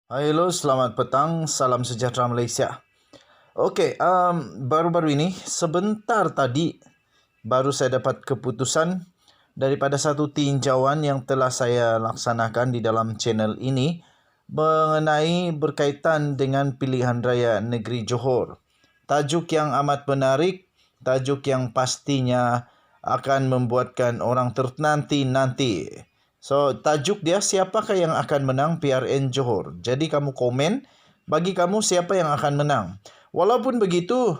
Hello, selamat petang. Salam sejahtera Malaysia. Okey, baru-baru ini, sebentar tadi, baru saya dapat keputusan daripada satu tinjauan yang telah saya laksanakan di dalam channel ini mengenai berkaitan dengan pilihan raya negeri Johor. Tajuk yang amat menarik, tajuk yang pastinya akan membuatkan orang ternanti-nanti. So, tajuk dia, siapakah yang akan menang PRN Johor? Jadi kamu komen, bagi kamu siapa yang akan menang. Walaupun begitu,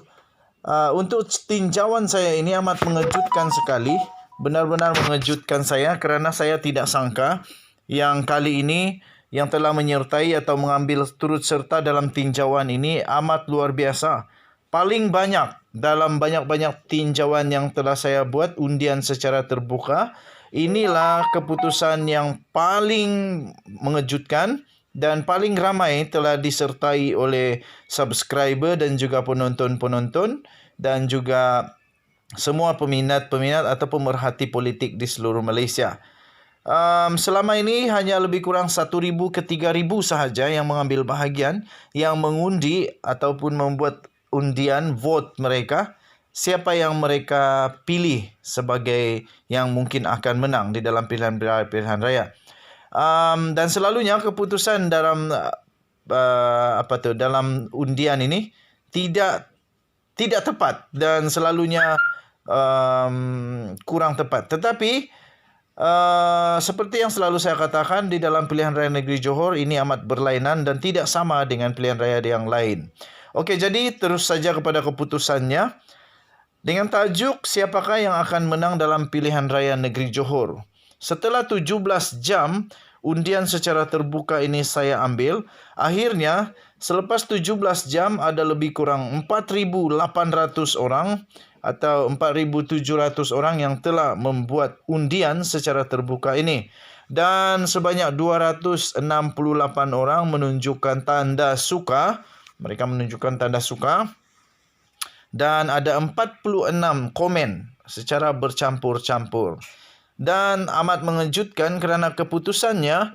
untuk tinjauan saya ini amat mengejutkan sekali. Benar-benar mengejutkan saya kerana saya tidak sangka yang kali ini yang telah menyertai atau mengambil turut serta dalam tinjauan ini amat luar biasa. Paling banyak dalam banyak-banyak tinjauan yang telah saya buat undian secara terbuka, inilah keputusan yang paling mengejutkan dan paling ramai telah disertai oleh subscriber dan juga penonton-penonton dan juga semua peminat-peminat atau pemerhati politik di seluruh Malaysia. Selama ini hanya lebih kurang 1,000 ke 3,000 sahaja yang mengambil bahagian, yang mengundi ataupun membuat undian vote mereka, siapa yang mereka pilih sebagai yang mungkin akan menang di dalam pilihan raya. Dan selalunya keputusan dalam dalam undian ini tidak tepat dan selalunya kurang tepat. Tetapi seperti yang selalu saya katakan, di dalam pilihan raya negeri Johor ini amat berlainan dan tidak sama dengan pilihan raya yang lain. Okey, jadi terus saja kepada keputusannya. Dengan tajuk, siapakah yang akan menang dalam pilihan raya negeri Johor? Setelah 17 jam undian secara terbuka ini saya ambil, akhirnya selepas 17 jam ada lebih kurang 4,800 orang atau 4,700 orang yang telah membuat undian secara terbuka ini. Dan sebanyak 268 orang menunjukkan tanda suka. Mereka menunjukkan tanda suka. Dan ada 46 komen secara bercampur-campur. Dan amat mengejutkan kerana keputusannya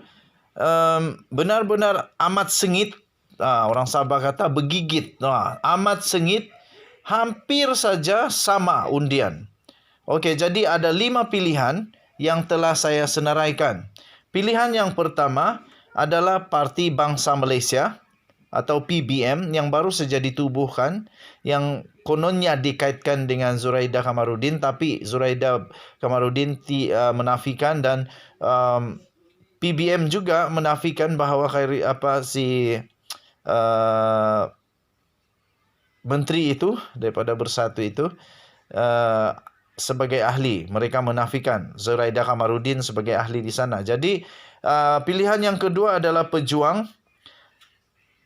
benar-benar amat sengit. Orang Sabah kata bergigit. Amat sengit, hampir saja sama undian. Okey, jadi ada 5 pilihan yang telah saya senaraikan. Pilihan yang pertama adalah Parti Bangsa Malaysia atau PBM yang baru saja ditubuhkan, yang kononnya dikaitkan dengan Zuraida Kamarudin, tapi Zuraida Kamarudin menafikan dan PBM juga menafikan bahawa menteri itu daripada Bersatu itu sebagai ahli. Mereka menafikan Zuraida Kamarudin sebagai ahli di sana. Jadi pilihan yang kedua adalah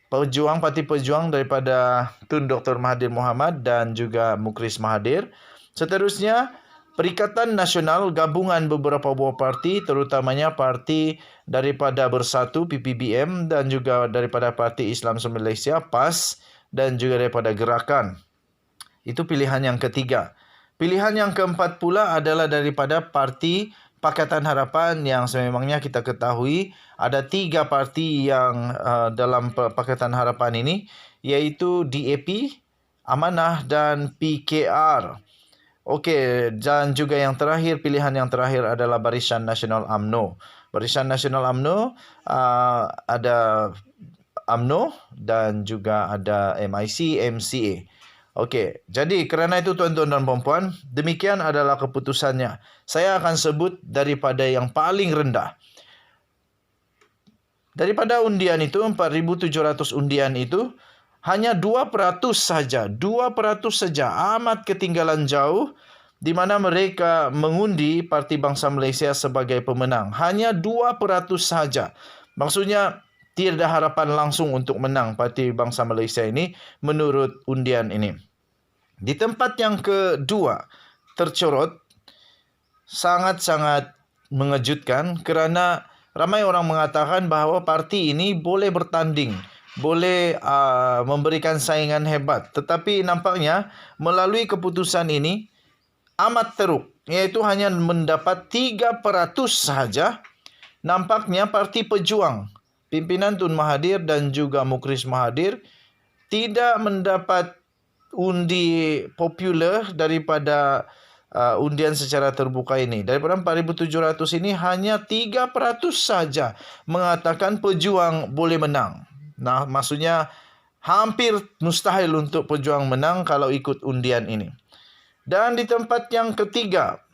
Parti Pejuang daripada Tun Dr. Mahathir Mohamad dan juga Mukris Mahathir. Seterusnya, Perikatan Nasional gabungan beberapa buah parti, terutamanya parti daripada Bersatu PPBM dan juga daripada Parti Islam Malaysia PAS dan juga daripada Gerakan. Itu pilihan yang ketiga. Pilihan yang keempat pula adalah daripada Parti Pakatan Harapan yang sememangnya kita ketahui ada 3 parti yang dalam Pakatan Harapan ini, iaitu DAP, Amanah dan PKR. Okey, dan juga yang terakhir, pilihan yang terakhir adalah Barisan Nasional UMNO. Barisan Nasional UMNO ada UMNO dan juga ada MIC, MCA. Okey, jadi kerana itu tuan-tuan dan puan-puan, demikian adalah keputusannya. Saya akan sebut daripada yang paling rendah. Daripada undian itu, 4,700 undian itu, hanya 2% saja. 2% saja, amat ketinggalan jauh, di mana mereka mengundi Parti Bangsa Malaysia sebagai pemenang. Hanya 2% saja. Maksudnya, tiada harapan langsung untuk menang Parti Bangsa Malaysia ini menurut undian ini. Di tempat yang kedua, tercorot, sangat-sangat mengejutkan kerana ramai orang mengatakan bahawa parti ini boleh bertanding, boleh memberikan saingan hebat. Tetapi nampaknya melalui keputusan ini amat teruk, iaitu hanya mendapat 3% sahaja. Nampaknya Parti Pejuang pimpinan Tun Mahathir dan juga Mukris Mahathir tidak mendapat undi popular daripada undian secara terbuka ini. Daripada 4,700 ini hanya 3% saja mengatakan pejuang boleh menang. Nah, maksudnya hampir mustahil untuk pejuang menang kalau ikut undian ini. Dan di tempat yang ketiga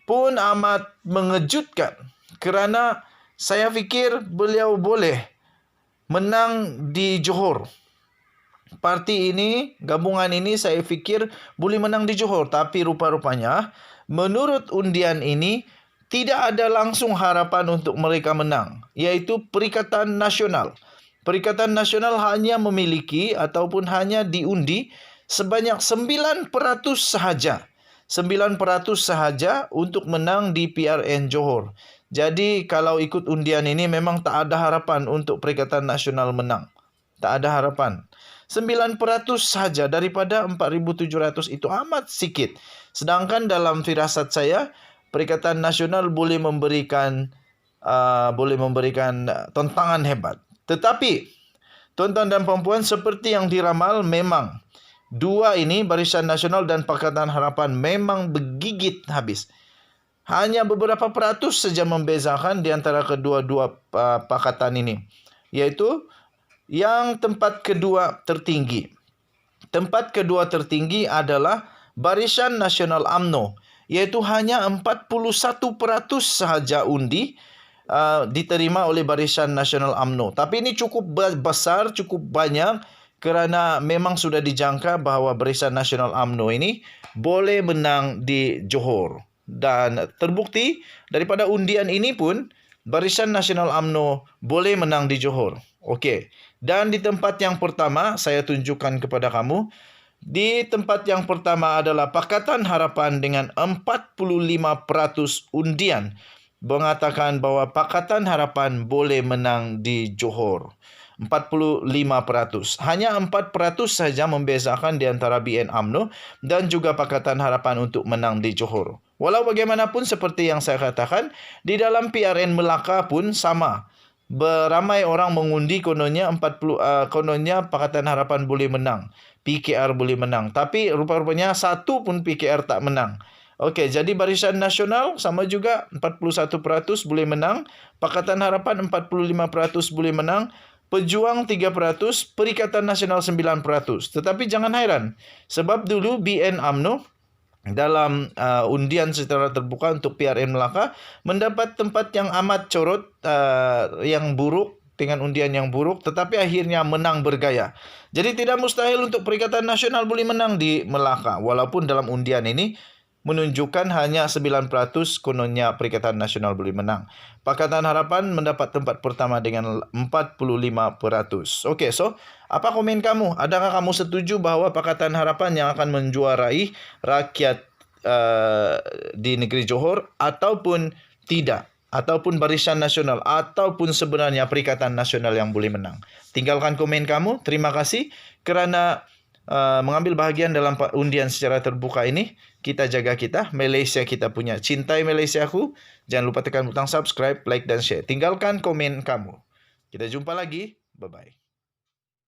pun amat mengejutkan kerana saya fikir beliau boleh menang di Johor. Parti ini, gabungan ini saya fikir boleh menang di Johor. Tapi rupa-rupanya menurut undian ini tidak ada langsung harapan untuk mereka menang. Iaitu Perikatan Nasional. Perikatan Nasional hanya memiliki ataupun hanya diundi sebanyak 9% sahaja. 9% sahaja untuk menang di PRN Johor. Jadi kalau ikut undian ini memang tak ada harapan untuk Perikatan Nasional menang. Tak ada harapan. 9% sahaja daripada 4,700 itu amat sikit. Sedangkan dalam firasat saya, Perikatan Nasional boleh memberikan tantangan hebat. Tetapi tuan-tuan dan puan-puan, seperti yang diramal, memang dua ini, Barisan Nasional dan Pakatan Harapan, memang bergigit habis. Hanya beberapa peratus saja membezakan di antara kedua-dua pakatan ini. Iaitu yang tempat kedua tertinggi. Tempat kedua tertinggi adalah Barisan Nasional UMNO. Iaitu hanya 41% sahaja undi diterima oleh Barisan Nasional UMNO. Tapi ini cukup besar, cukup banyak kerana memang sudah dijangka bahawa Barisan Nasional UMNO ini boleh menang di Johor. Dan terbukti daripada undian ini pun Barisan Nasional UMNO boleh menang di Johor. Okey. Dan di tempat yang pertama saya tunjukkan kepada kamu. Di tempat yang pertama adalah Pakatan Harapan dengan 45% undian mengatakan bahawa Pakatan Harapan boleh menang di Johor. 45%. Hanya 4% saja membezakan di antara BN UMNO dan juga Pakatan Harapan untuk menang di Johor. Walau bagaimanapun seperti yang saya katakan, di dalam PRN Melaka pun sama. Beramai orang mengundi kononnya kononnya Pakatan Harapan boleh menang. PKR boleh menang. Tapi rupa-rupanya satu pun PKR tak menang. Okey, jadi Barisan Nasional sama juga 41% boleh menang, Pakatan Harapan 45% boleh menang, Pejuang 3%, Perikatan Nasional 9%. Tetapi jangan hairan, sebab dulu BN UMNO dalam undian secara terbuka untuk PRN Melaka mendapat tempat yang amat corot, yang buruk, dengan undian yang buruk, tetapi akhirnya menang bergaya. Jadi tidak mustahil untuk Perikatan Nasional boleh menang di Melaka, walaupun dalam undian ini menunjukkan hanya 9% kononnya Perikatan Nasional boleh menang. Pakatan Harapan mendapat tempat pertama dengan 45%. Okey, so apa komen kamu? Adakah kamu setuju bahawa Pakatan Harapan yang akan menjuarai rakyat di negeri Johor ataupun tidak? Ataupun Barisan Nasional ataupun sebenarnya Perikatan Nasional yang boleh menang? Tinggalkan komen kamu. Terima kasih kerana mengambil bahagian dalam undian secara terbuka ini. Kita jaga Malaysia kita punya. Cintai Malaysiaku. Jangan lupa tekan butang subscribe, like dan share. Tinggalkan komen kamu. Kita jumpa lagi. Bye-bye.